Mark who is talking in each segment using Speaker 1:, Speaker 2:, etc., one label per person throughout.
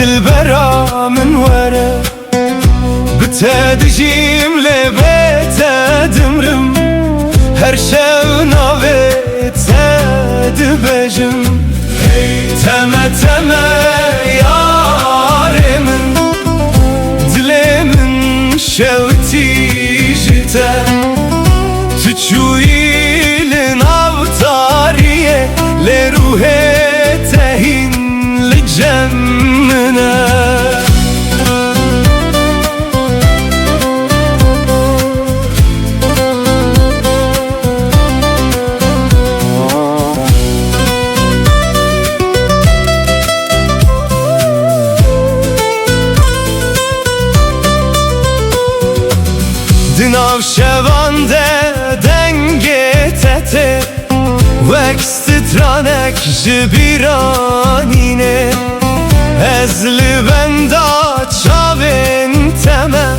Speaker 1: دلبرا من وره بتدجيم لبيت دمرم هر شو ناويت دبجم تمه تمه ياري من دلي من شوتي جتا تشوي لناوتاريه لروحي تهين لجمنا دناو شوانده دنگه تته وکسترانک جبیرانینه از لبندا چاوین تمه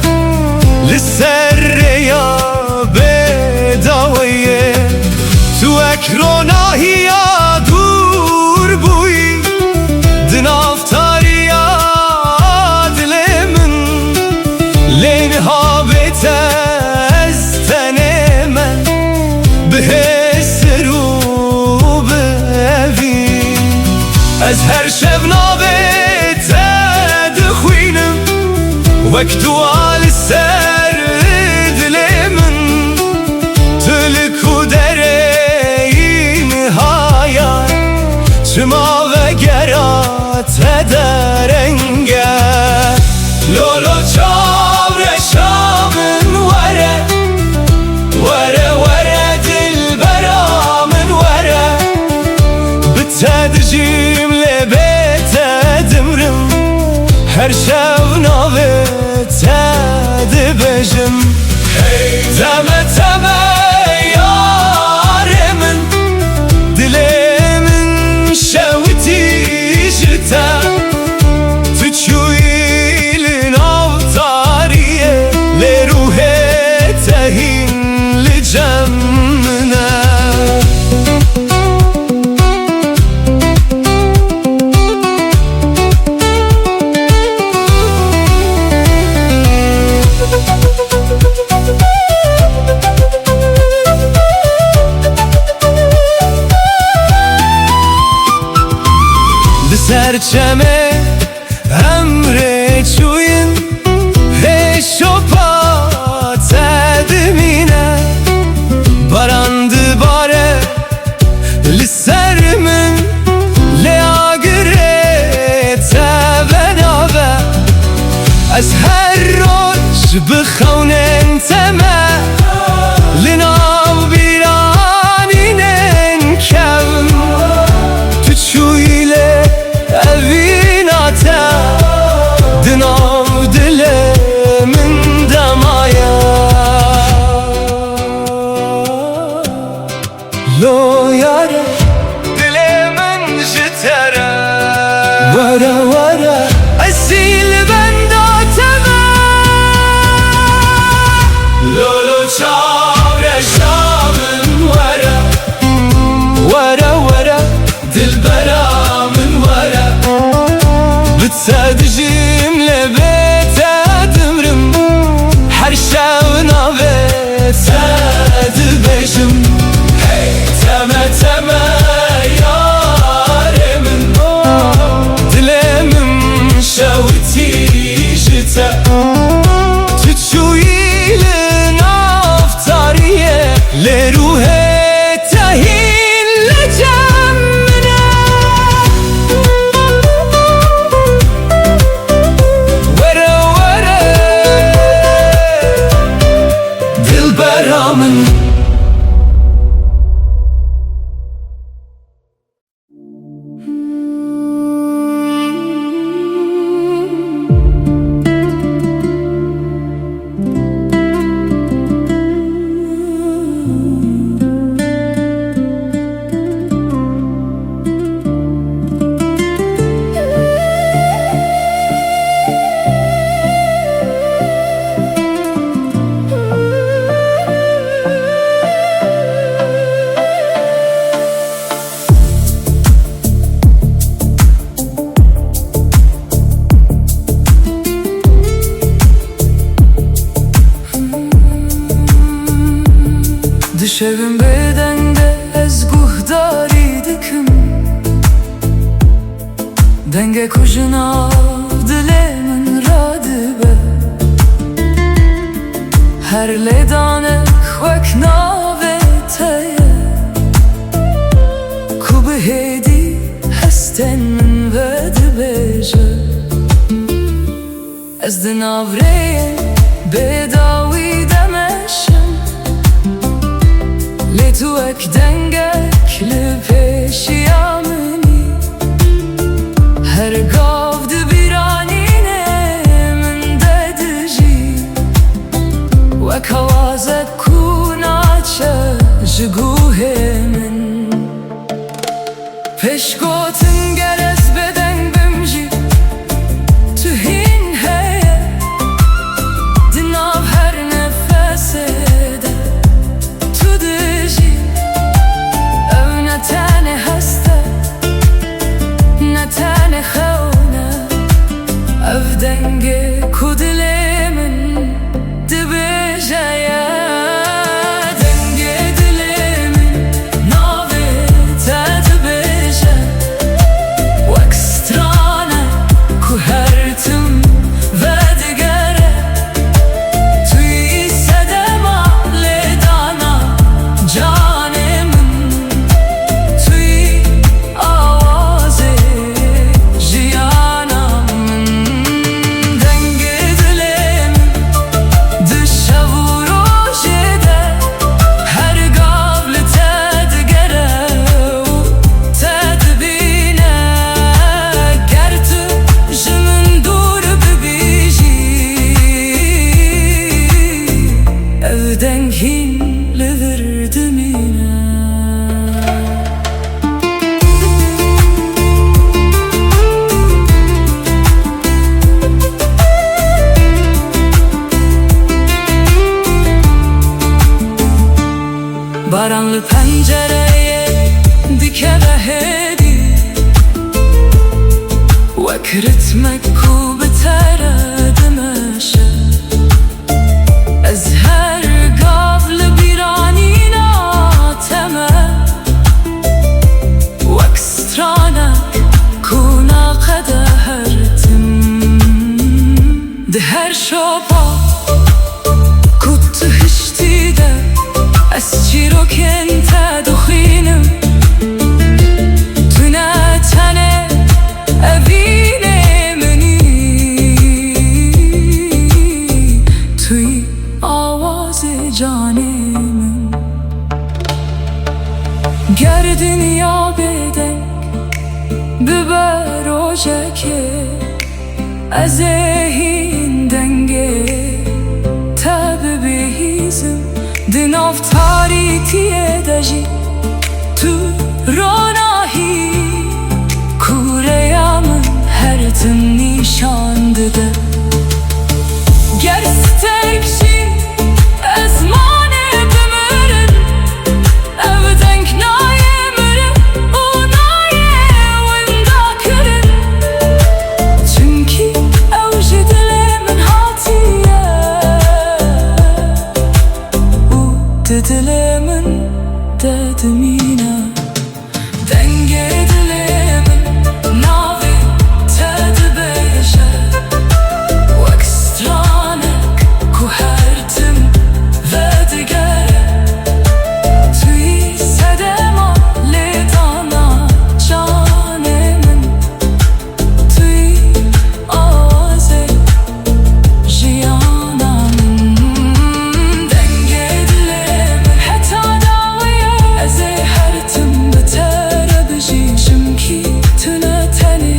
Speaker 1: لسر یا بداویه تو اکروناهی یا دور بوی دنافتاری یا دل من لین ها بیته از هر شب نابت دخوینم وقتو آل سر دل من تلکو درین هایا چما و گرات درنگه لولو چاور شامن وره وره وره دل برا من وره بتدجیم هر شو ناوت دبجم تمه تمه یار من دلی من شوتی جتا تچوی لناوتاریه لروح تهین لجمنا سرچمه امره چوین هشو پا تدمینه باراند باره لسر من لیاگره تبناوه از هر روش بخونن تمه لناو بیرانینن کم تو چویله اویناتا دناو دل من دمایا لو یاره دل من جتره وره وره اصیل بنداتمه لولو چاوره شامن وره وره وره دل برا بتدجيم لبيت دمرم هر شو ناوت دبجم تمه تمه یار من دلی من شوتی جتا تچوی لنافتاریه لروح تهین لجمنا
Speaker 2: دنگ کجنا دل من را دبه هر لیدانه خوک ناوه تایه کو به هیدی هستن من و دبیجه از دناوره بداوی دمشم لی تو اک دنگک لپیشی آمنی هر گاو دبیرانینه من ددجی وک آوازت کوناچه جگوه من پشگوتن گرز بدن بمجی تو هین هیه دناو هر نفسه ده تو دجی او نتانه هسته نتانه خونه او دنگ کدل من دبجه Baranlı pencereye dikeve hedi Vek ritmek ku betere demeşe Ez her gavlı biranina teme Vek stranek kuna qede hertim De her şopa kutu hişti de از چیروکن تا دخینم تو نتنه اوینه منی توی آواز جانه من گر دنیا بدنگ ببر روژکه از این دنگه تا ببهیزم دناف تاریتیه دجی تو روناهی کوره‌امın her tım nişandıdı Gerçekçi ezmane bümürün evdenk naye mürün unaye venda kırın Çünkü evji dilemin hatiye Dilemin dedimine Denge dilemin navi tedi beşe Vek stranek ku hertim ve digere Tüy sedema lidana canemin Tüy aze jiyanamın Denge dilemin heta davaya Eze hertim betere bejî Şimki tüne teni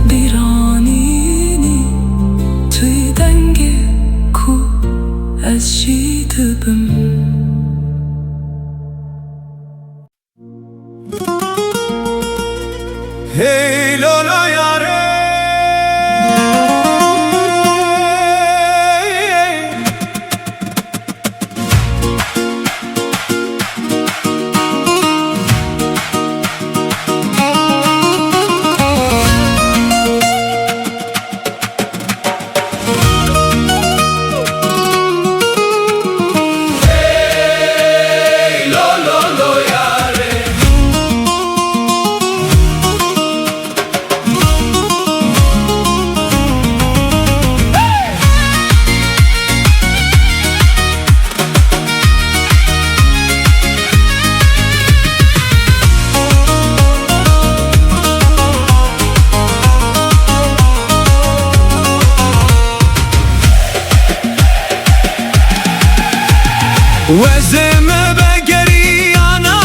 Speaker 2: biranini Tüy denge ku ez jî dibim
Speaker 1: Hey lolo yare وزم بقريانا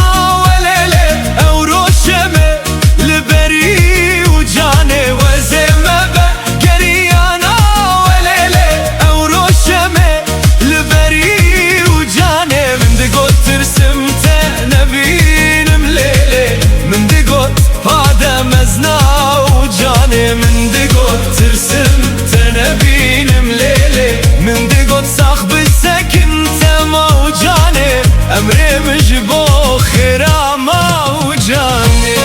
Speaker 1: وليلة أو روشمة لبري وجاني وزم بقريانا وليلة أو روشمة لبري وجاني من دقوت ترسمت نبين مليلة من دقوت هذا مزنا وجاني من دقوت ترسمت نبين مليلة من دقوت صاحب السكن موجاني أمري مجبو خيرا موجاني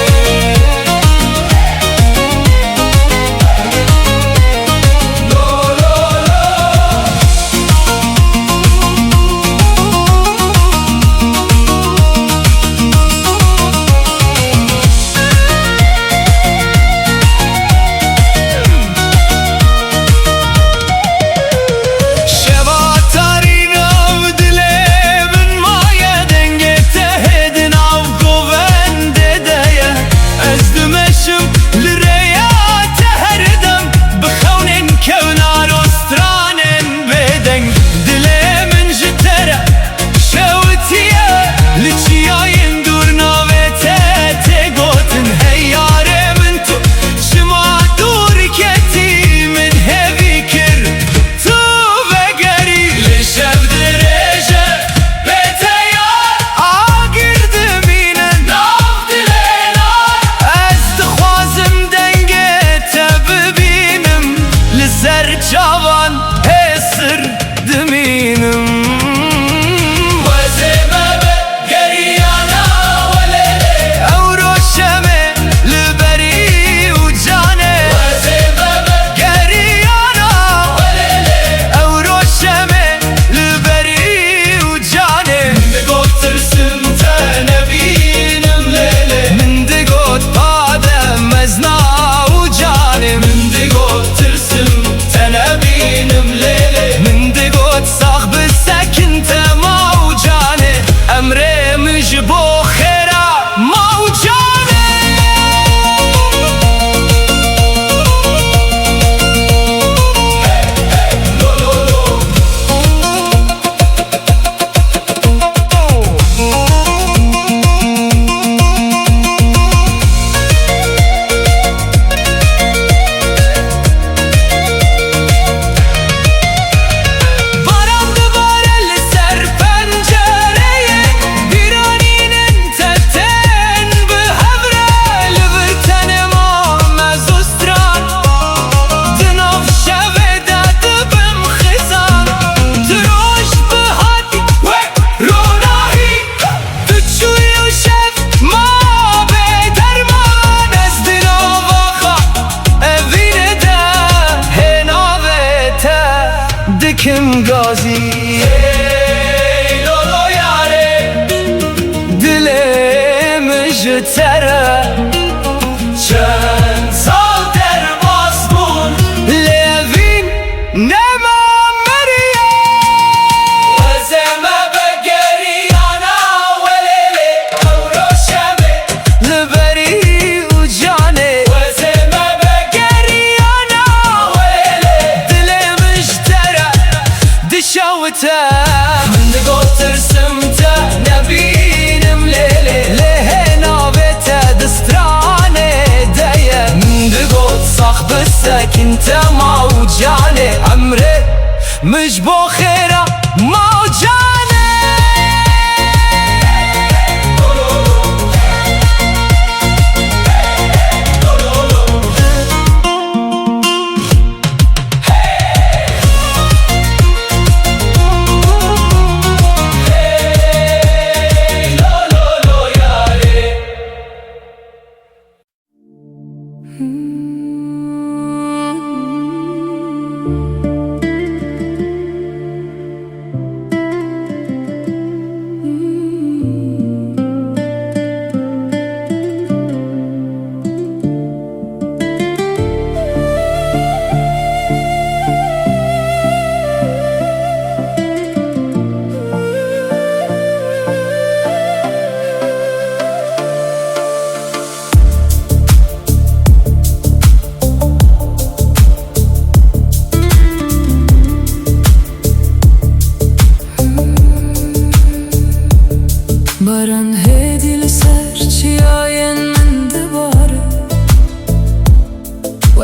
Speaker 1: Cavan hesir deminim وزمة بقريانا وليلة أو روشمة لبري وجاني وزمة بقريانا وليلة أو روشمة لبري وجاني من دقوت ترسمت نبين مليلة من دقوت هذا مزنا وجاني من دقوت ترسمت نبين مليلة من دقوت صاحب السكن موجاني أمري مجبو خيرا موجاني دکم گازی ای لولو یاره دلم جتره چند سال در باسمون لوین نما مریه وزمه بقريانا وليلة أو روشمة لبري وجاني وزمه بقريانا وليلة دلم اشترى دشوته من دقوت ترسمته نبين مليلة لهنا بيته دستراني دايه من دقوت صاحب السكن موجاني عمري مجبو خيره موجاني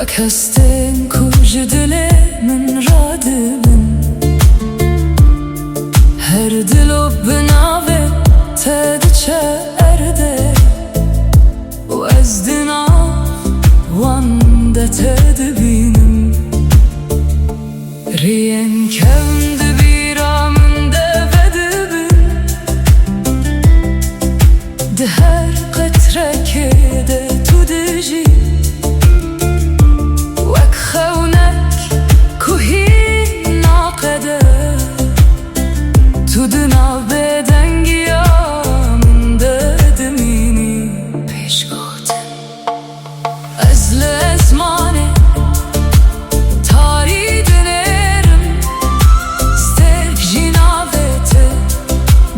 Speaker 2: وەک هەستێن کوژە دلێ من ڕادبن هەر دلۆ بناوێ تە دچە ئەردێ و ئەس دناو وان دەتە دبینم ڕێن کەون دبیرا من دەڤە دبن di her qetreke de tu dijî wek xewnek ku hîn naqede tu di nav bêdengiya min de dimînî pêşgotin ez li ezmanê tarî dinêrim sterk jî navê te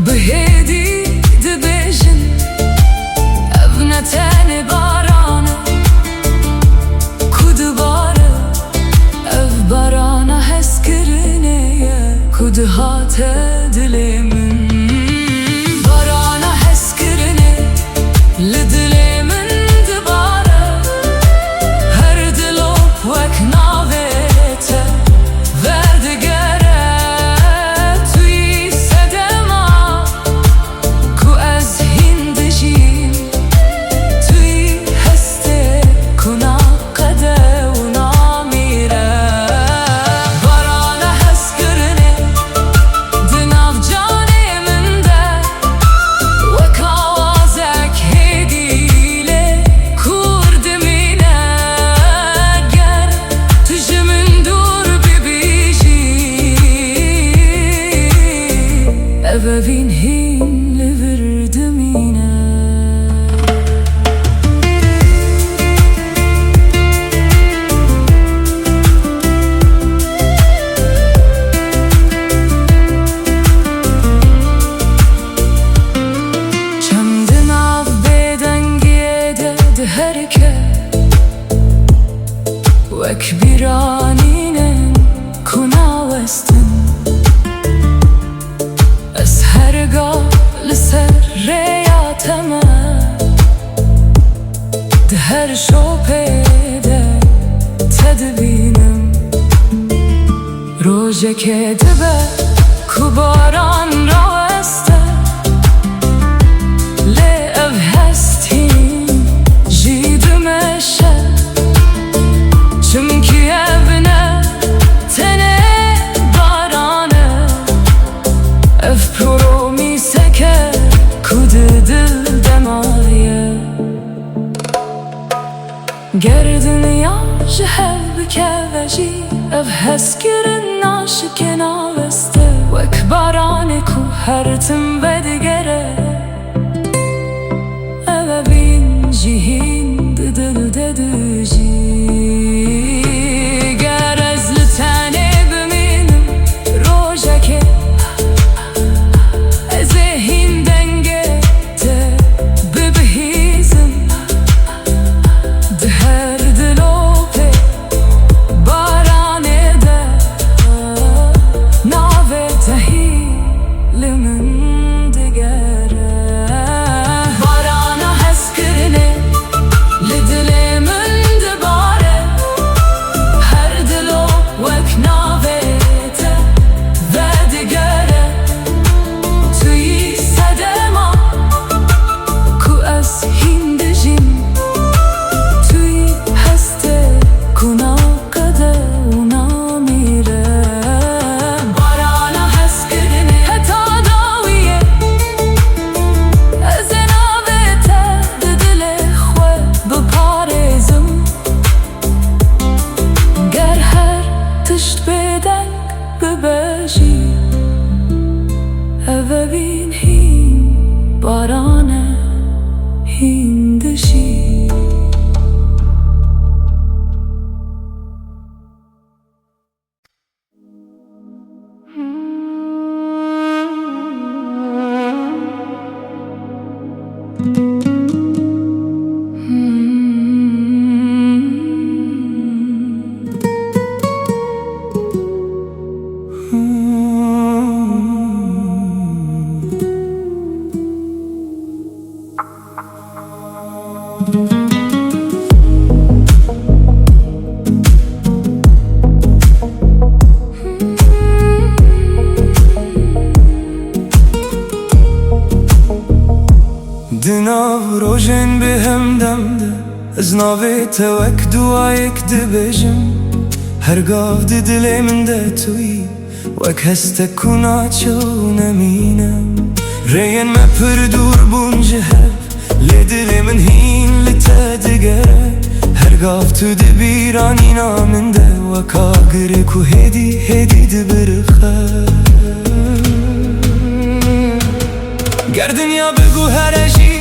Speaker 2: bihêdî dibêjin tenê barane ku dibare ev barana hezkirinê ye ku dihate dilê min barana hezkirinê li dilê min dibare her dilop wek navê te verdigere tu yî sedema ku ez hîn dijîm Evin hin li virdim yine Çemdin av bêdengiye de di herke wek biranînem ku nawestin ez hergah li ser rêya te me di her şopê de te dibînim rojekê dibe ku baran raweste lê ev hestîn jî dimeşe çimkî ev ne tenê barane ev promîseke ku di dil demaye ger dinya ji hev bikeve jî ev hezkirin naşike naweste wek baranê ku her tim vedigere ev evîn jî hîn di dil de dijî ger ez li tenê bimînim rojekê evin hin barane hin dişi
Speaker 1: ناوی تو وک دوایک دبیجم هرگاه دلێ من دە توی وەک هەستە کو ناچەو نەمینم ڕێیان مە پر دوور بوون ji hev lê dilê min hîn li te digere hergav tu dibîranîna min de weka girê ku hêdî hêdî dibirixe ger dinya bigû here jî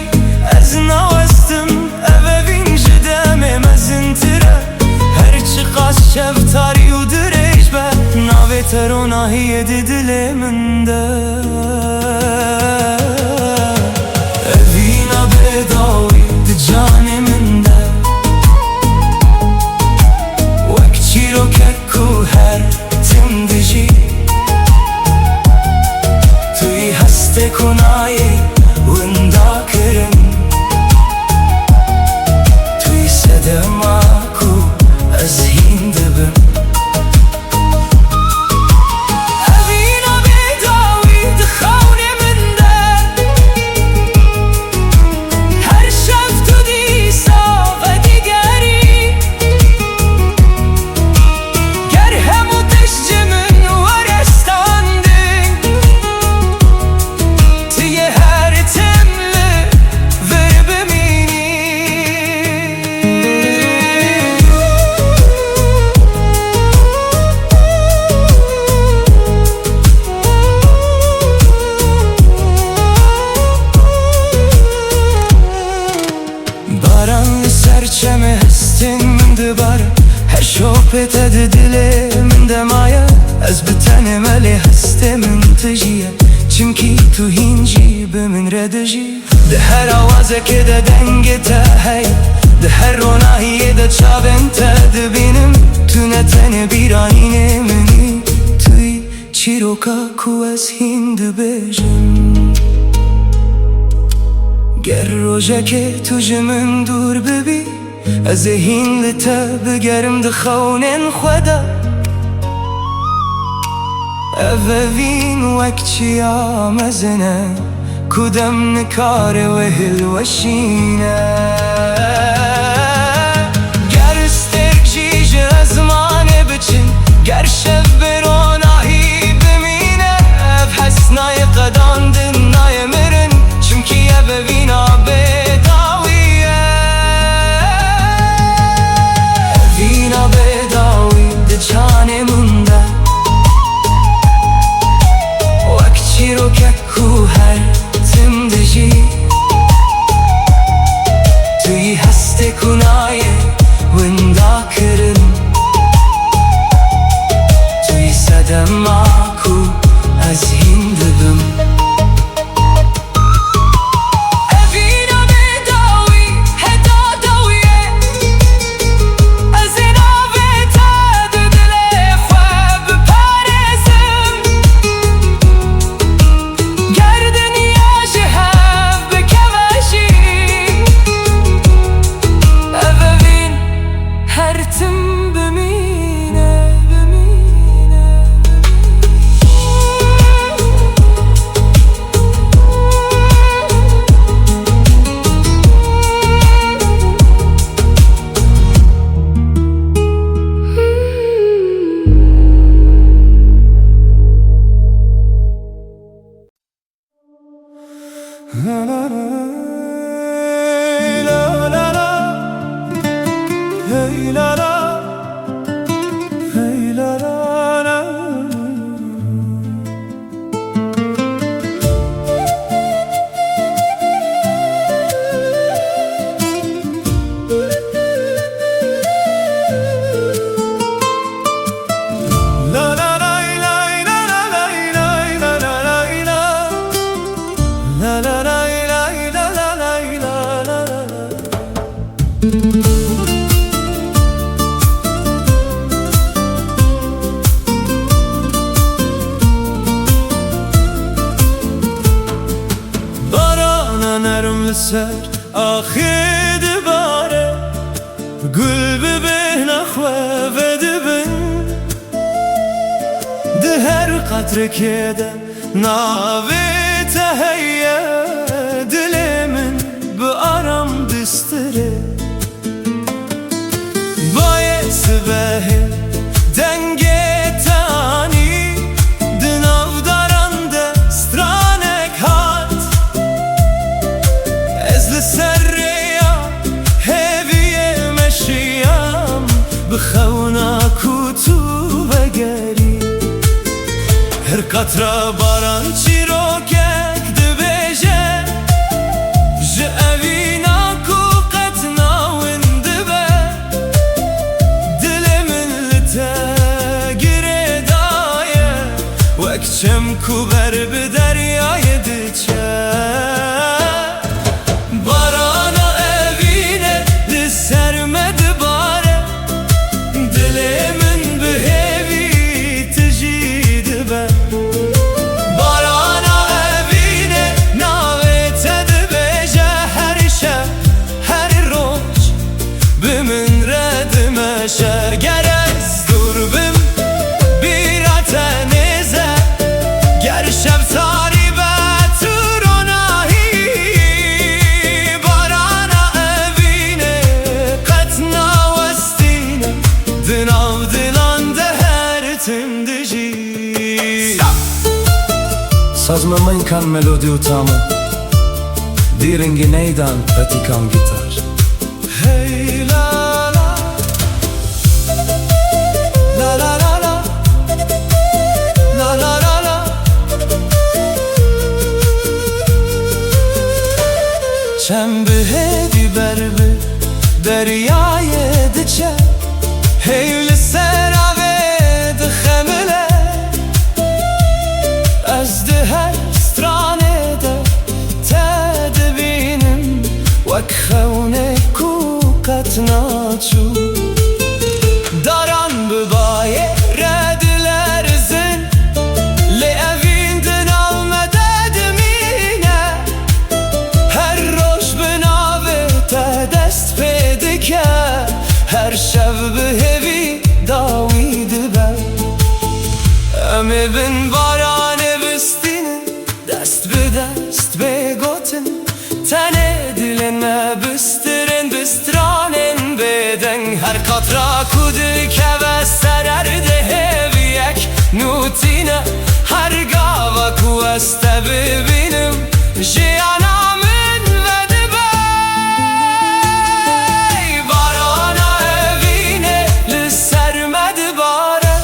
Speaker 1: ez nawestim ev evîn ji demê mezintir e her çi qas şevtarî û dirêj be navê te ronahiyê di dilê min de evîna bêdawî di canê min de wek çîrokek ku her tim dijî tu yî hestê ku nayê winda kirin tu yî sedema ku ez hîn dibim evîna bêdawî di xewnê min de her şev tu dîsa vedigerî ger hemû tiştî min werestandin tu yê her tim li vir bimînî baran li ser çemê hestin min dibare her şopê te di dilê min de maye ez bi tenê me lê hestê min tijiye çimkî tu hîn jî bi min re dijî di her awazekê de dengê te heye di her ronahiyê de çavên te dibînim tu ne tenê bîranînê minî tu yî çîroka ku ez hîn dibêjim ger rojekê tu ji min dûr bibî ez ê hîn li te bigerim di xewnên xwe de ev evîn wek çiya mezin e ku dem nikare we hilweşîne ger stêrk jî ji ezmanê biçin ger şev bi ronahî bimîne ev hes nayê qedandin nayê mirin çimkî ev evîna bêdawî ye evîna bêdawî di canê min de wek çîrokek ku her tim dijî tu yî hestê ku nayê winda kirin tu yî sedema ku ez hîn dibim evîna bêdawî heda dawî ye ez ê navê te di dilê xwe biparêzim ger dinya ji hev bikeve jî ev evîn her tim bimîne hey la la la hey la la hey la la la la la la la la la la la la la la la la barana nerm li ser axê dibare gul bi bêhna xwe vedibin di her qetrekê de navê te heye dilê min bi aram distirê بخونا کوتو بگری هر قطره باران چیروکک دبیجه جه اوینا کو قطنا وندبه دل من لته گره دایه وکچم کو بر به دریای دچه بارانا اوینه لسرمد باره دل من به هیوی تجید به بارانا اوینه ناوی تد بیجه هر شب هر روز به من ردمشه گرز دور بم بیرات نیزه گر شب تاری به تو روناهی بارانا اوینه قطنا وستینه دناو دلان ده هر تم دجی Sazma من kan melodi utama Diringi neydan pratikam gitar Hey la la La la la la La la la la Çem hedi berbi deryayı diçe Heyli serave dxemile از ده هر سترانه ده تدبینم وک خونه کو قطناچو داران ببایه ردلر زن لی اوین دناو مدد مینه هر روش بناوه تا دست پیده که هر شب به هوی داوید بر امی بن بارانه دست به دست بگوتن تنه دلن ما بسترن بسترانن بدن هر قطرا کودی که و سرر ده هویک نوتینه هر گاوا کو است ببینم جیانامن و دبی بارانا اوینه لسرمد باره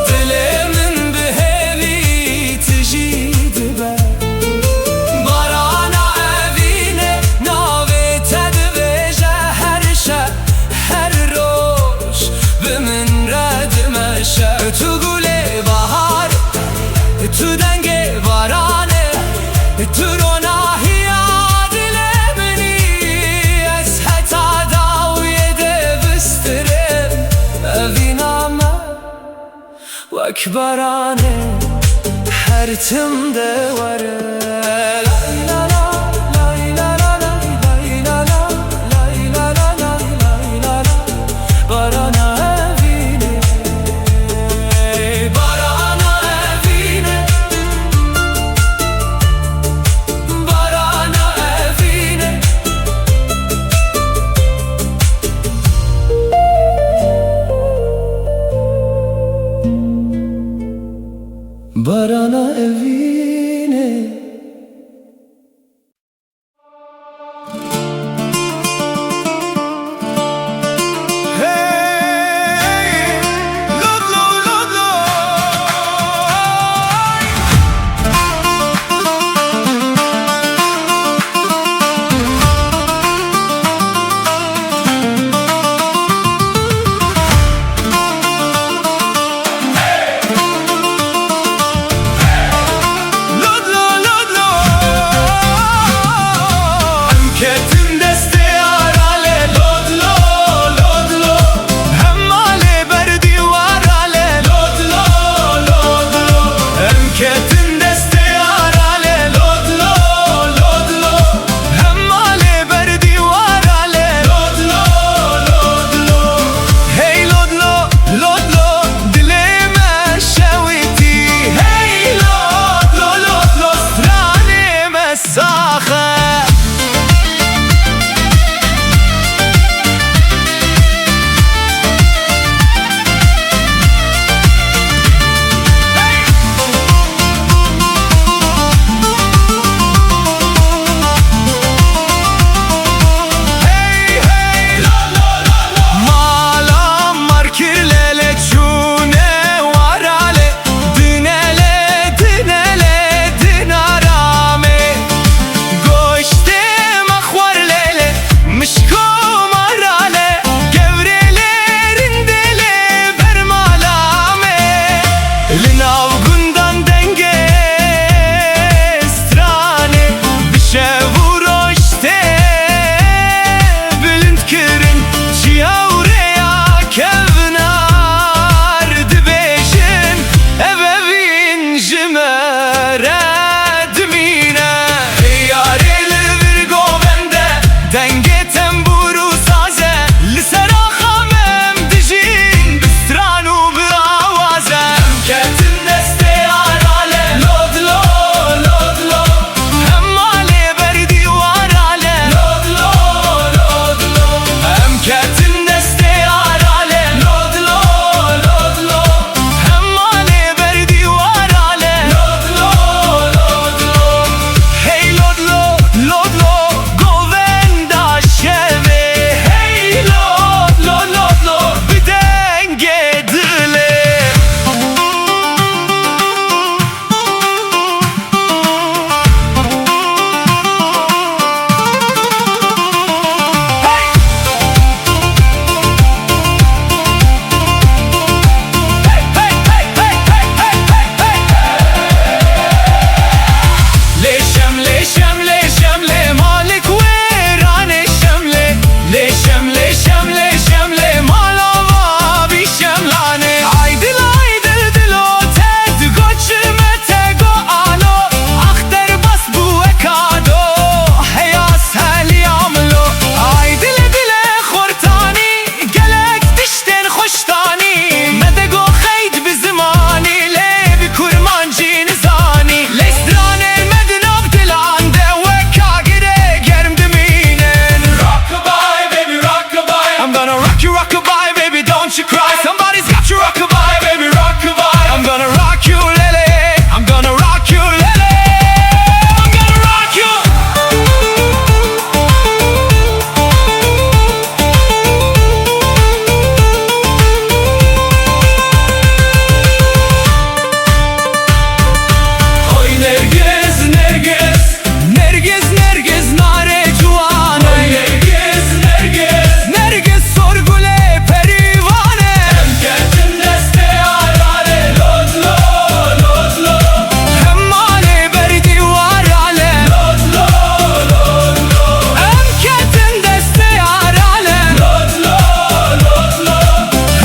Speaker 1: دل من به هوی تجید بارانا اوینه ناوی تد بیجه هر شب هر روز به من ردمشه تو گله بهار تو دنگ بارانه تو روناهی دل منی از حتا داوی ده بسترم اوینامه وک بارانه هر تم ده وره Barana evine rock you rockabye, baby, don't you cry. Somebody's got you rockabye, baby, rockabye. I'm gonna rock you, Lily. I'm gonna rock you, Lily. I'm gonna rock you. Oy Nergiz, Nergiz, Nergiz, Nergiz, nare cuan. Oy Nergiz, Nergiz, Nergiz, sorgule perivane. Emketin deste arale, lodlo, lodlo. Hemmale berdi varale, lodlo, lodlo. Emketin deste arale, lodlo, lodlo.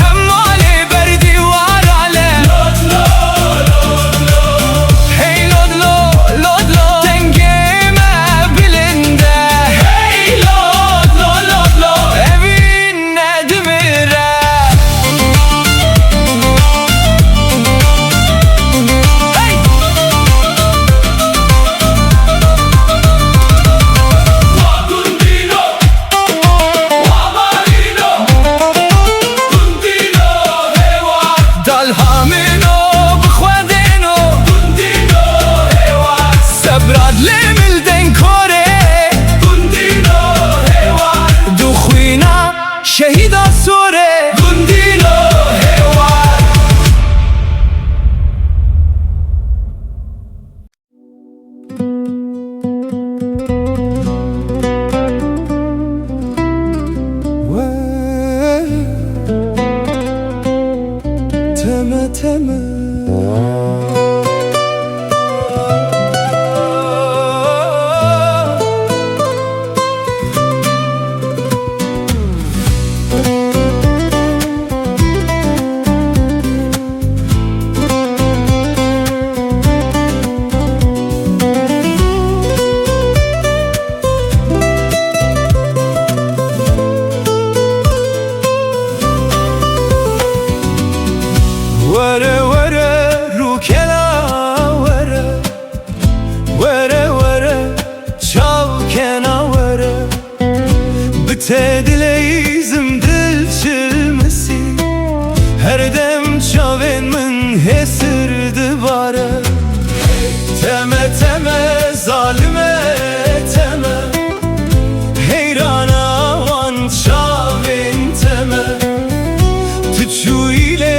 Speaker 1: Hemmale berdi varale, lodlo, lodlo. Hey lodlo, lodlo, dengeme bilinde. Hey lodlo, lodlo, evin edmire. Hey! Wagundino, wamarino, gundino, hewa. Dalhamino, bkhwadino, gundino, hewa. Sabrad lemilden kore, gundino, hewa. Dukhina, shehida sore, gundino, hewa. Teme teme Vere vere rukena vere, vere vere çavkena vere. Bite dileyizim dil çilmesi, her dem çaven min hesirdi bare. Teme teme zalime teme, heyrana van çaven teme. Tüçü ile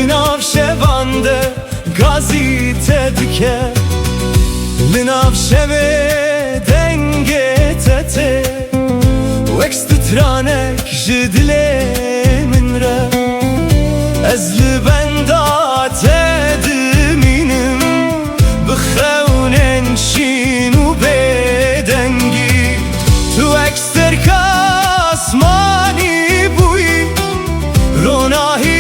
Speaker 1: Navşevande gazite dike, Linavşeve denge tete. Wekstitranek jidile minre, ezli benda tediminim. Bkhevnen şinu bedengi, tu ekster kasmani buyi. Ronahi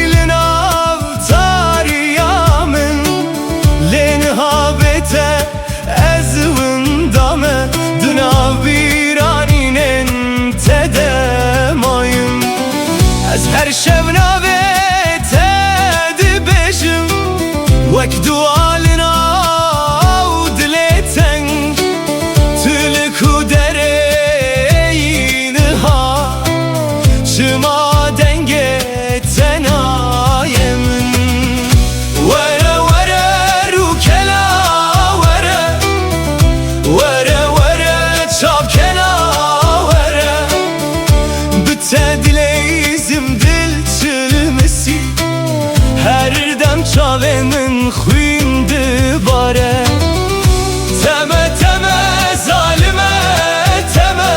Speaker 1: ezvin dame, düna viraninen tedemayım. Ez her şevna ve tedi beşim, vek dualina u dileten. Tülku dereyini ha, çıma denge tenayemin. Vere vere rukela vere, vere vere çavkena vere. Bite dileyizim dil çilmesi, her dem çavenin xuyndi bare. Teme teme zalime teme,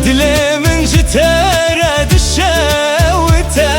Speaker 1: dilemin jitere düşevite.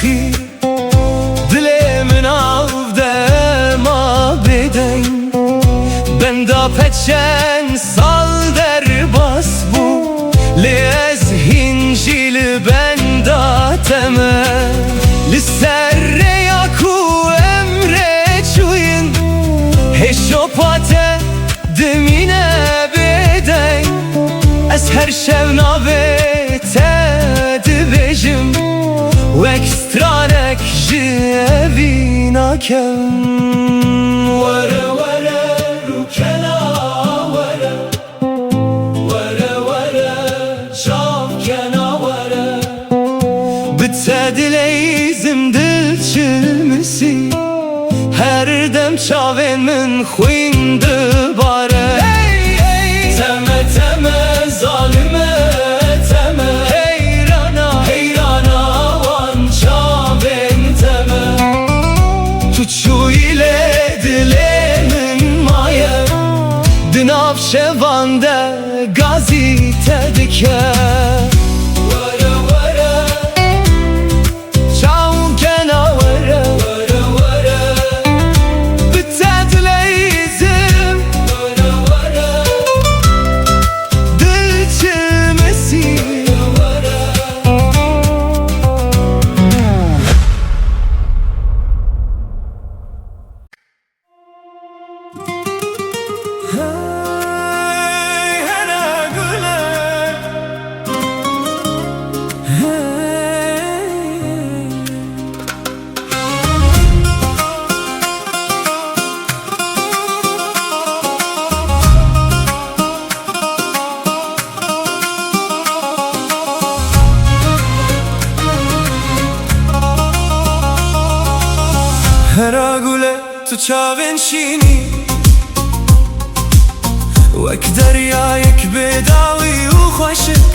Speaker 1: خی دل من avde ma beden Benda peçen sal der bas bu Lez hincil benda teme Lisserre yaku emre çuyun Heşopate demine beden Ez her şevnavete dibejim Vekstranek jevina kem Vere vere rukena vere Vere vere çavkena vere Bitse dileyzim dil çilmisi Her dem çavên min xwîn dibare Teme teme zalime teme Heyrana heyrana wan çavên teme Tu çûyîle dilê min maye Di nav şevan de gazî te dike Hera gule tu çavên şînî Wek deryayek bêdawî û xweşik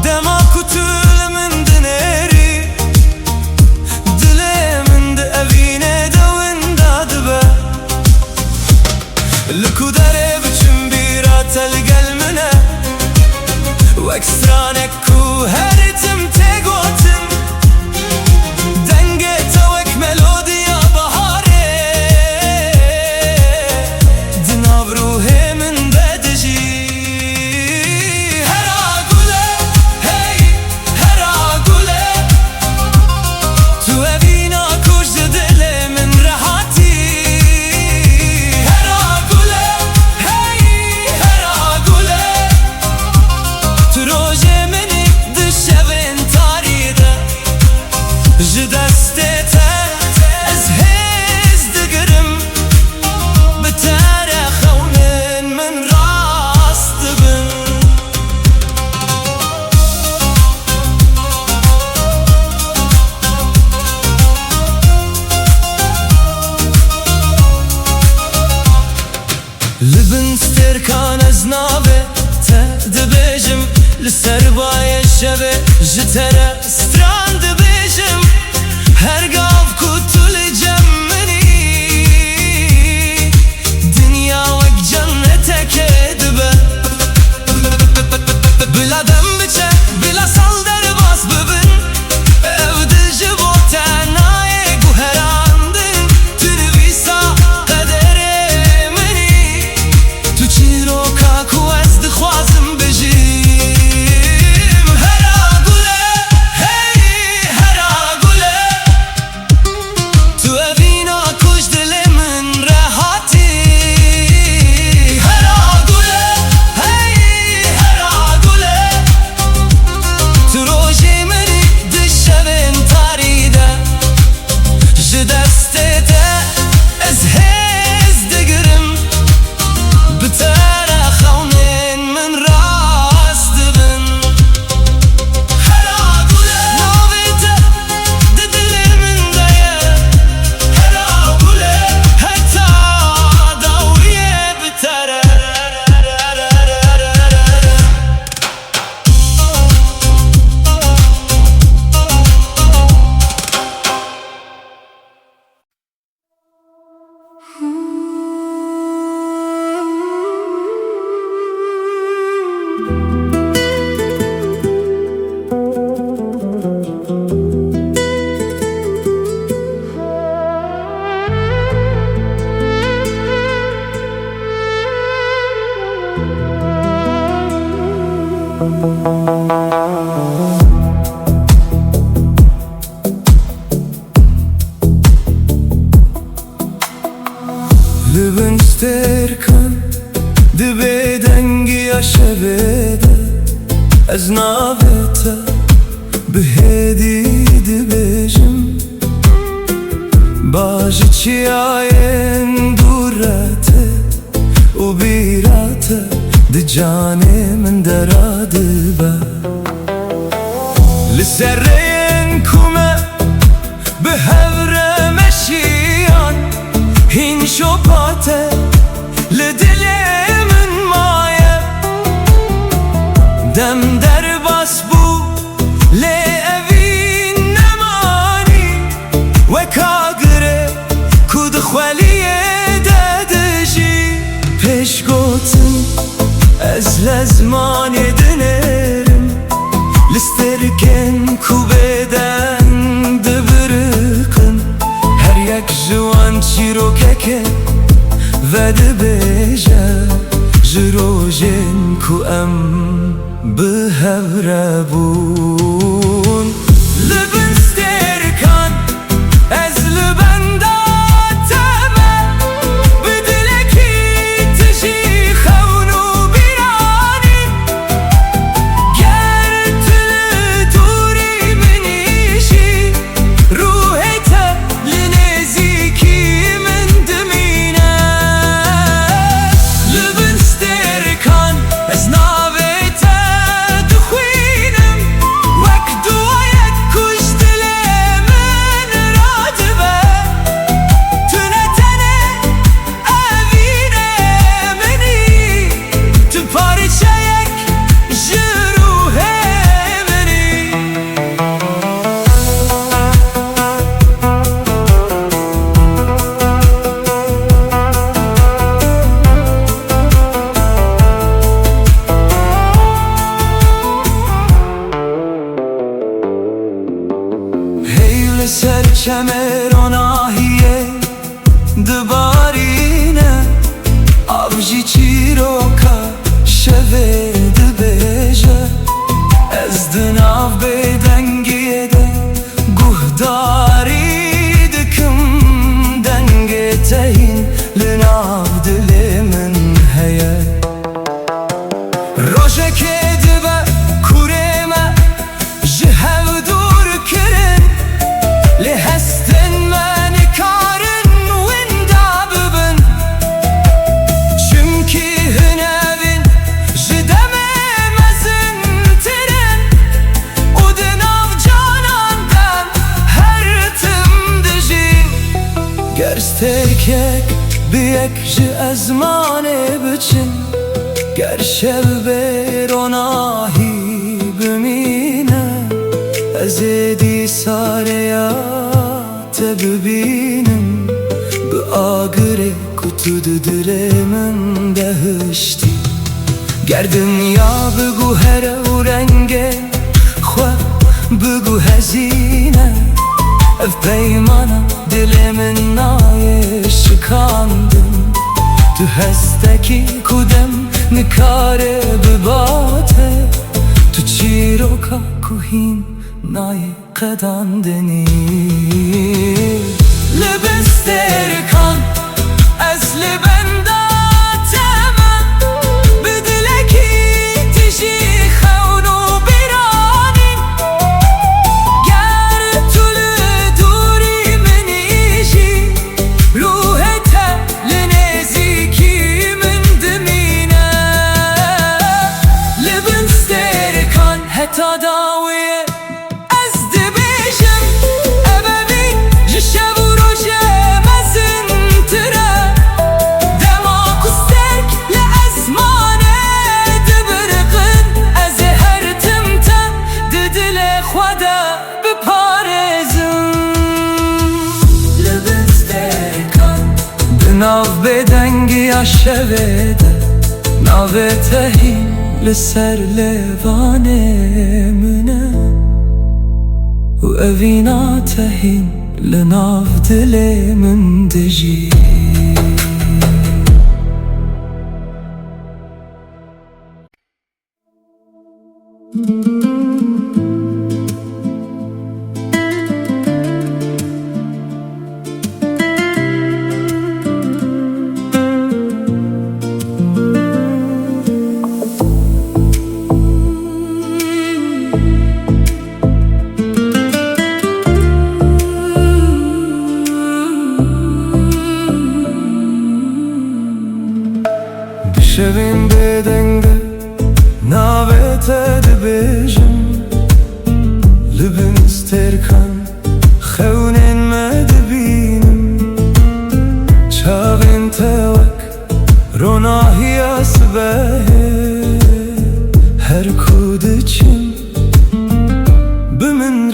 Speaker 1: Dema ku tu li min dinêrî Dilê min di evînê de winda dibe Li ku derê biçim bîra te li gel min e Wek stranek ku herî tim tê gotin Dengê te wek melodiya beharê Di nav ruhê min de dijî Hera gule hey از ناوته بهدی دبیجم باج چیاین دورته و بیراته دی جانه من دراده با لسرین کمه به هفره مشیان هین شپاته لدل من مایه دم در باس بو لی اوین نمانی و کاگره کود خوالیه دادجی پیش گوتن از لزمان دنرم لسترکن کو بدن دبرقن هر یک جوان چیروککه و دبیجه جروجن کو ام به هفره بون لبن سترکن از لبن داتمه بدلکی تجی خونو بیرانی گرد دوری منیشی روحت لنزیکی من دمینه لبن سترکن از ناویت دخوینم وک دوایت کش دل من رادبه تنتنه اوینه منی تو پارچه یک جروح منی هیل سر چمران آهیه دبارینه آبجی چیروکا شوه دبیجه از دناف بدنگیه ده گهداری دکم دنگه تهین لناف دل من هیه روشه که دبه کورمه جهو دور کرن لهستن من کارن وندا ببن چمکی هنوین جدمه مزن ترن و دناف جانان دم هر تم دجین گرسترکک بیک جه ازمانه بچن گر شب بروناهی بمینه از دی ساریات ببینم به آگره کتود دل من دهشتی گردم یا بگو هر و رنگه خواه بگو هزینه اف پیمانا دل من نای شکاندم تو هستکی کدم نکاره بباته تو چیروکا کوهین نای قداندنی لبن سترکن از لبن داتمه بدلکی تجی خونو بیرانی گر طول دوری منیشی روحت لنزیکی من دمینه لبن سترکن حتی داویه از دبیجم ابوی جشب و روشه مزن تره دماغ و سترک لازمانه دبرقن از هر تمته ددل خدا بپارزم لبن سترکن بناو بدنگی شویده ناو تهی لسر لیوانه منه و اوینا تهین لناف دل من دجی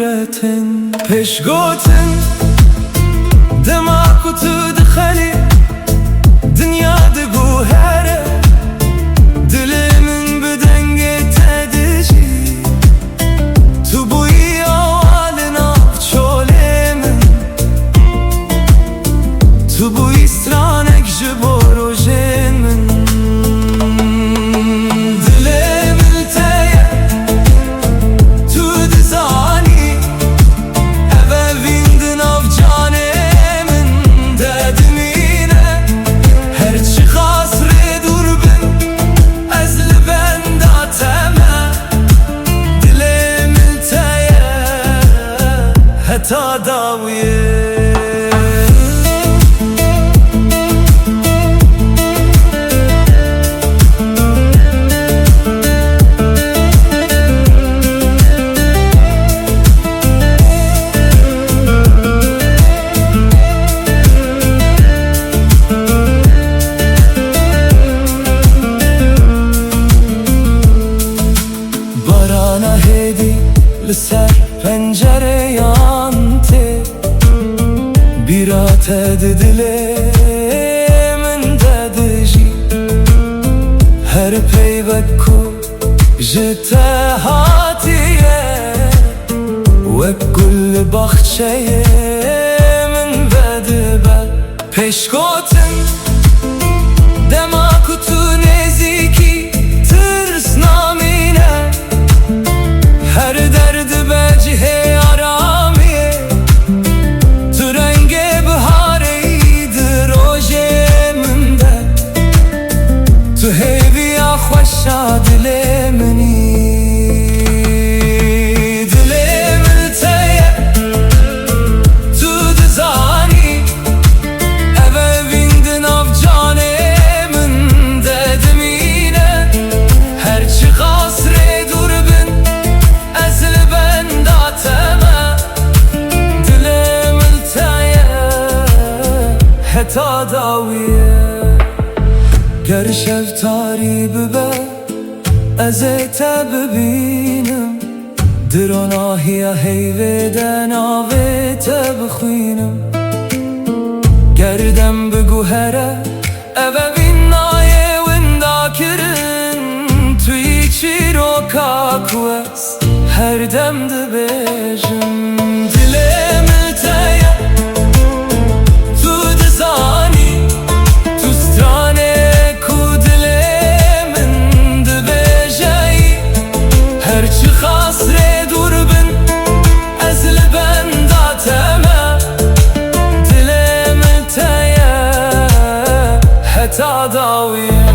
Speaker 1: حيرتن پشگوتن دما كتو دخلي دنيا دقو هره دل من بدنگه تدجي تو بوی آوالنا چوله من تو بوی استرانك جبورو من تا داویه barana hedi لسر پنجره یانته بیرات دل من ددجی هر پیوکو جته هاتیه و کل باخچه من بدبل پشگوتن دما کتو نزیکی ترس نامینه هر درد بجه آرامیه تو رنگ بهاری دروژه منده تو هیوی خوشا دل منی دل من تیه تو دزانی اوه ویندن آف جانه من ددمینه هرچی قصر دور بن ازل بنداتمه دل ملتایه حتا داویه گر شفتاری ببه ازت ببینم دروناهی هیویدن آویت بخوینم گردم بگو هره اوه بینای وندا کرن توی چی رو کاکوست هر دم ده بیجم دل ملتایه تو دزانی تو سترانه کو دل من ده بیجایی هرچی خاصره دور بن از لبنداتمه دل ملتایه حتا داویه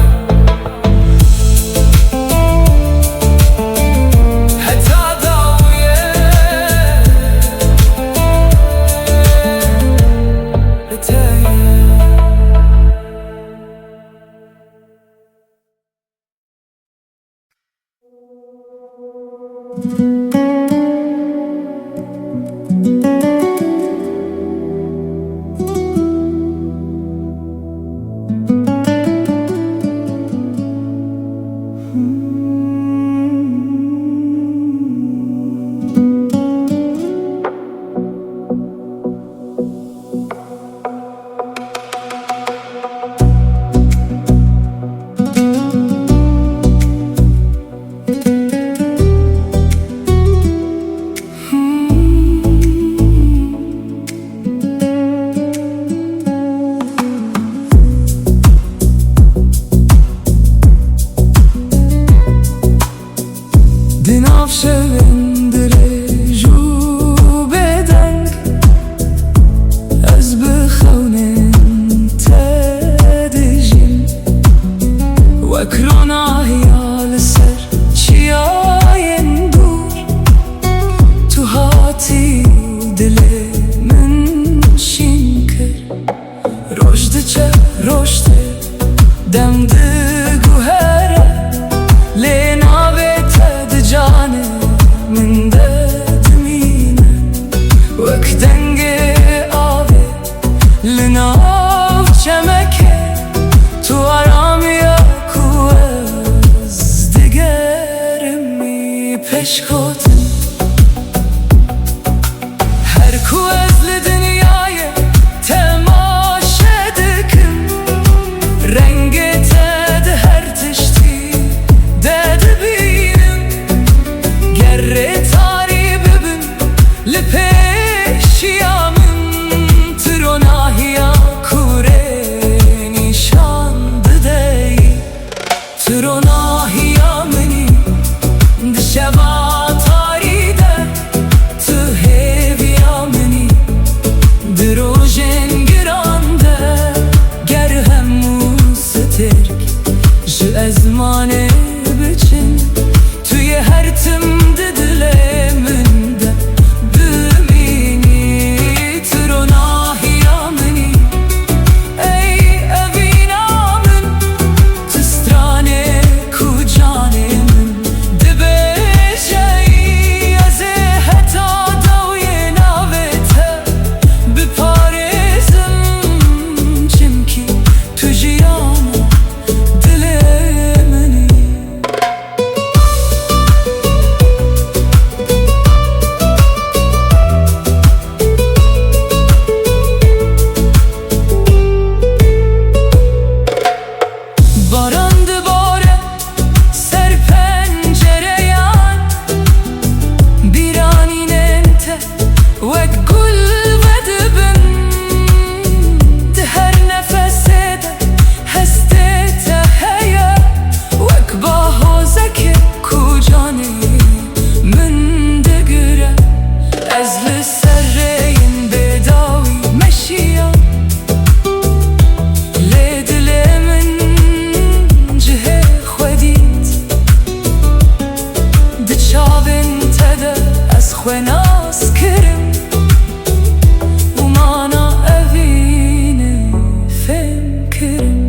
Speaker 2: وك گل ودبن ده هر نفسه ده هسته تهیه وک با حوزک کجانه من دگره از لسرین بداوی مشیا لدل من جه خودیت دچاوین تده از خوناس کرم و مانا اوینه فهم کرم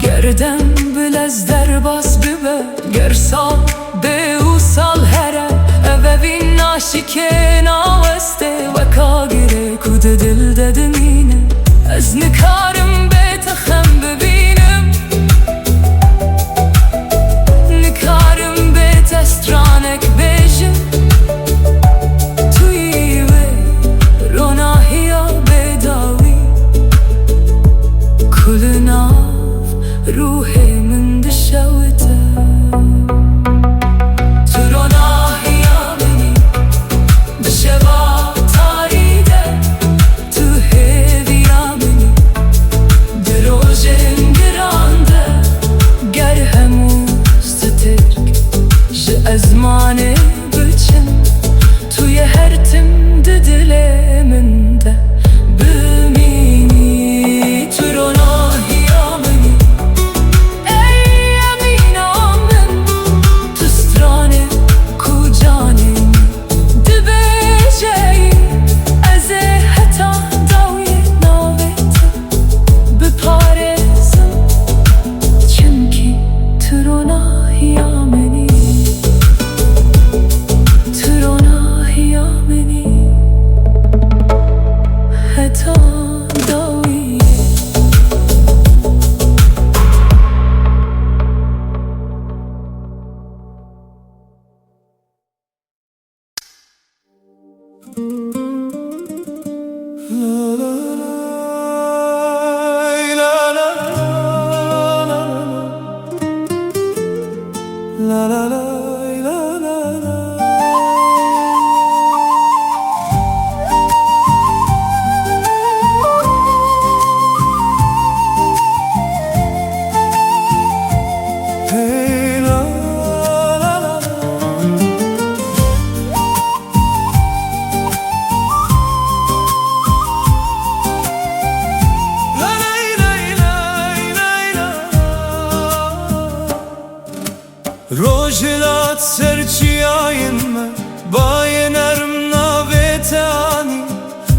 Speaker 2: گردم بل از در باز ببه گرسال به او سال هره اوین ناشی که ناوسته و کاگره کود دل ددمینه از نکارم به تخم ببینم نکارم به تسترانک بیشم توی و روناهی ها بداوی کل ناف روح من دشوته تو روناهی ها منی دشوا تاریده تو هیوی ها منی دروژن گرانده گر هموز ترک ج ازمانه بچن توی هر تم ده دل من ده بمینی تو روناهی ها منی ای امینا من تو سترانه کجانه ده بجایی از حتا داوی ناویت بپارزم چمکی تو روناهی ها منی تو روناهی ها منی حتا داوی
Speaker 1: روجلات سرچیاین من بای نرم ناویتانی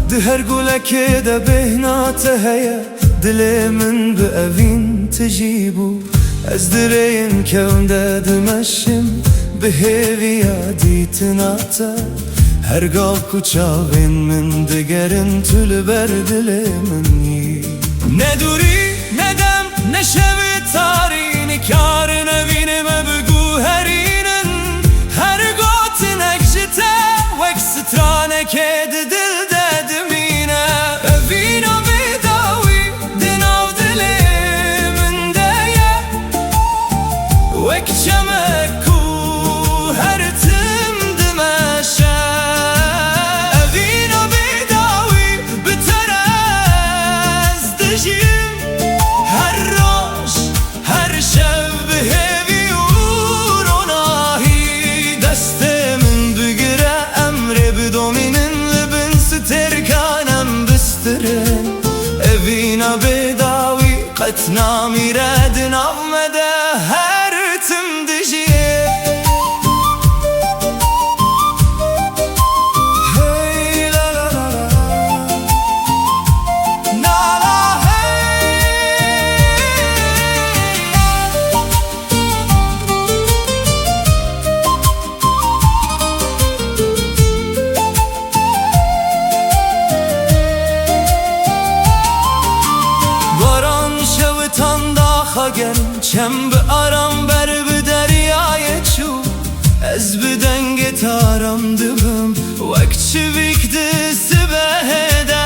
Speaker 1: ده هر گلک ده بهنات هیا دل من به اوین تجیبو از درین کون ده دمشم به هیویا دیتناتا هر گال کچاوین من دگرن تل بر دل منی ندوری ندم نشوی تاری نکار نوینم بگو هرینن هر گوت نکجته وک سترانه که دل ددمینه اوینا بداوی دناو دل من دهیه وک چمکو هر تم دمشه اوینا بداوی بتر از دجیم هر روش هر شب هیوی و روناهی دست من بگیره امر بدومینن لبن سترکانم بسترن اوینا بداوی قطنا میرد نامده هر تم دجیه چم به آرام بر به دریای چو از بدنگ تارم دبم وک چویک دست بهده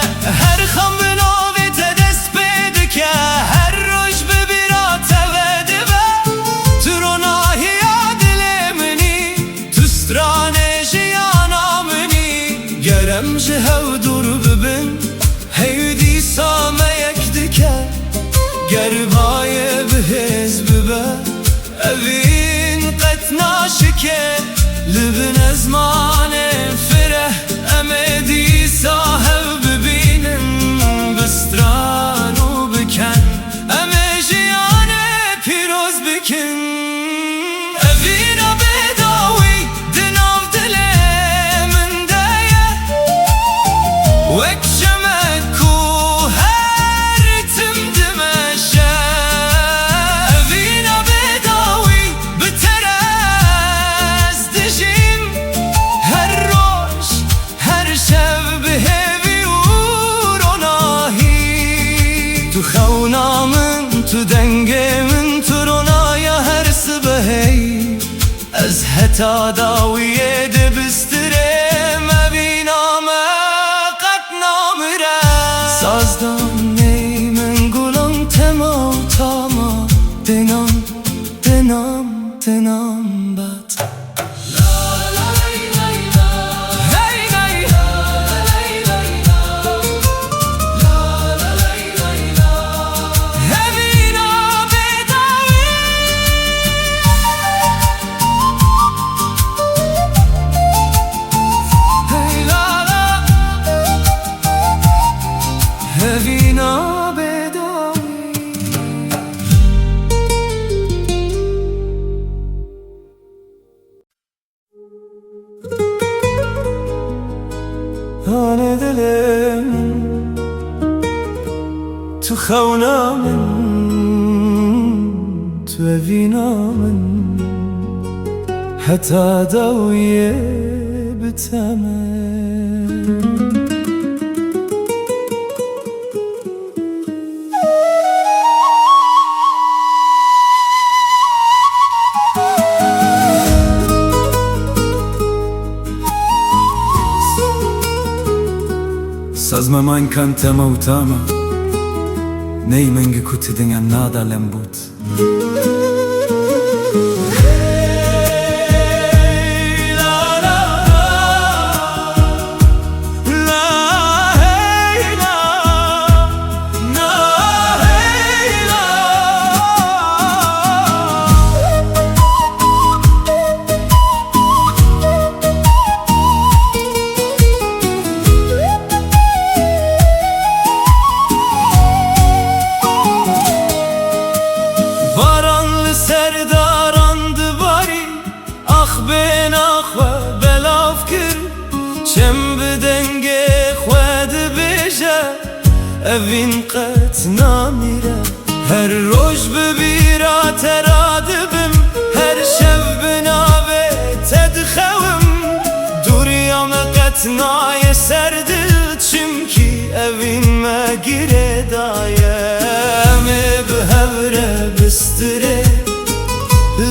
Speaker 1: هر خم به نوی تدست بده که هر روش ببیرات وده به تو روناهی دل منی تو سترانه جیانا ام جهه و دور ببن هیدی سامه یک دکه گربای بهز ببه اوین قد ناشکه لبن ازمان فره امدی صاحب ببینن بستران و بکن امجیان پیروز بکن اوین بداوی دناو دل من دایه وک شمک و هر تم دمشه اوین بداوی بترز دجیم هر روش هر شب بهوی و روناهی تو خونا من تو دنگ من تو رونایا هر سبهی از حتا داویه دبستره مبینام قد نامره سازدان نی من گلم تما و تاما دنام دنام دنام بد هوینا بداوی آن دلم تو خونا من تو هوینا من حتی داویه بتمه Sazma man kan tema utama Nei mengi kuti dinga nada lembut چم بدنگ خود بیشه اوین قط نمیره هر روز ببیرا ترادبم هر شب بنابه تدخوم دوریام قط نای سردل چمکی اوین مگیره دایه امی بهوره بستره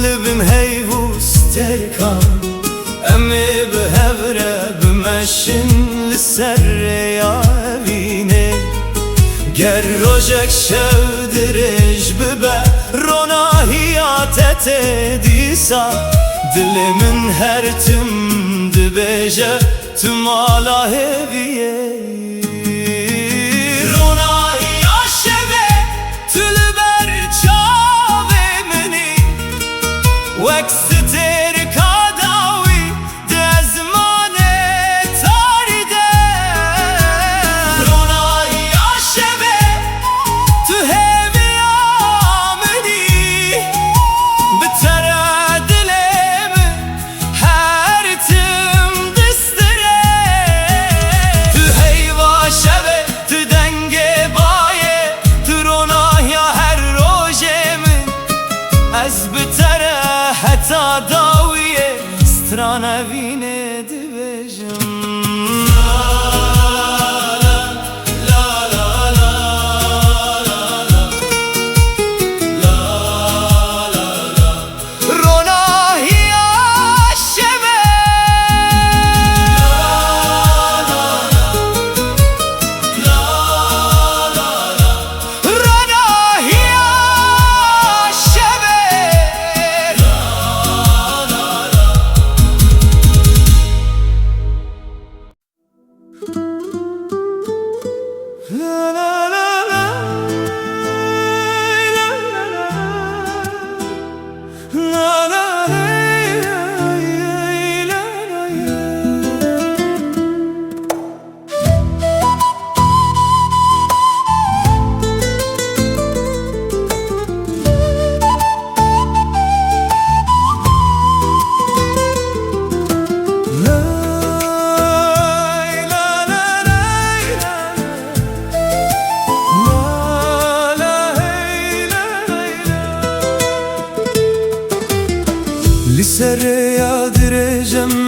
Speaker 1: لبم هیوز ترکان امی بهوره بمشن لسر یا اوینه گر روژک شو درج ببه روناهیاتت دیسا دل من هر تم دبیجه تو مالا هویه روناهیا شبه تو لبر چاوه منی وکس ترکا داوی دزمان تاریده روناهیا شبه تو هوی آمدی بتره دلم هر تم دستره تو هیوا شبه تو دنگ بایه تو روناهیا هر روژ من از بتره حتی داویه سترانه وینه دبیجم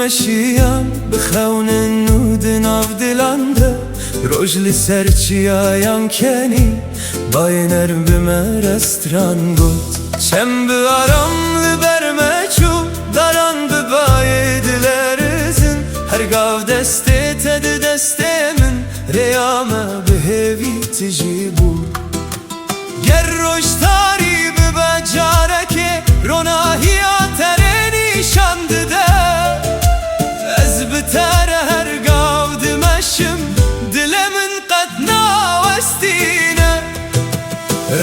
Speaker 1: مشيان بخون النود ناف دلانده روجل سرچیا yan keni Bayner bime restran gut Çem bu aramlı berme çu Daran bu bayedilerizin Her gav deste tedi destemin Reyame behevi tici bu Ger roj taribi becareke Ronahiya tereni şandı de Ez bitere her gav dimeşim Dilemin qatna westine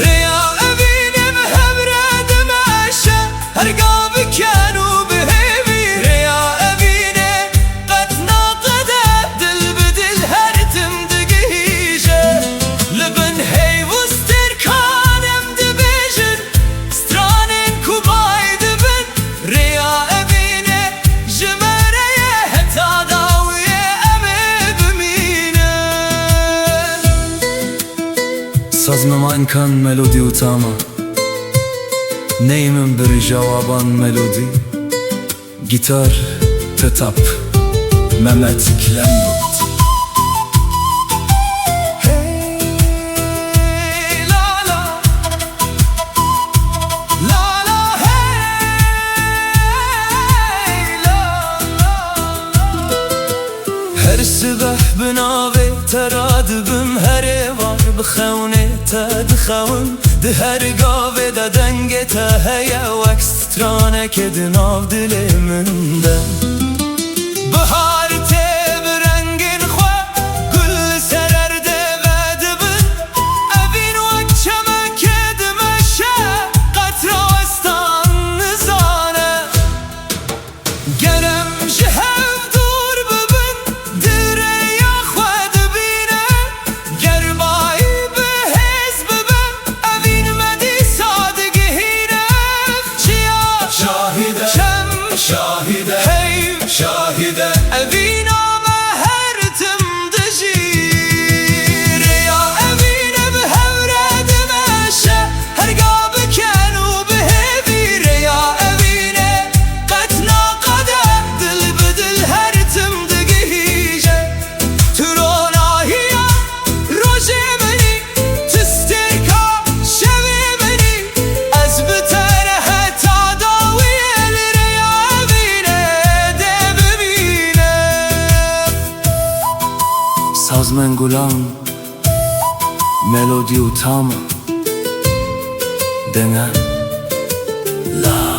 Speaker 1: Reya evinim hevredim eşe Her gav kenu behevi Reya evine qatna qede Dil bedil her timdigije Libin heyvustir kanem dibijin Stranin kubay dibin Reya evine jimereye heta dawiye eme bimine Sazmama imkan melodi utama Neyimin bir cevaban melodi Gitar, tetap, Mehmet Klembut Hey la la La la hey la la Her sibah binave teradibim her var بخونه تدخون ده هر گاوه ده دنگه ته هیا وکس ترانه که دناو دل منده بهار ته برنگین خواه گل سررده و دبن اوین وکچمه که دمشه قطراستان نزانه گرم جهو دور ببن دره یا خواه دبینه گربای Şahide, hey şahide Evina mehertim dejir Ya evine behevredim eşe Her gabı kenu behevir Ya evine qatna qade Dil bedil her timdigije Turonahiya roje beni Tistirka şevi beni Ez bitere heta daviyelir Sazmen gulam Melodi utama Dene La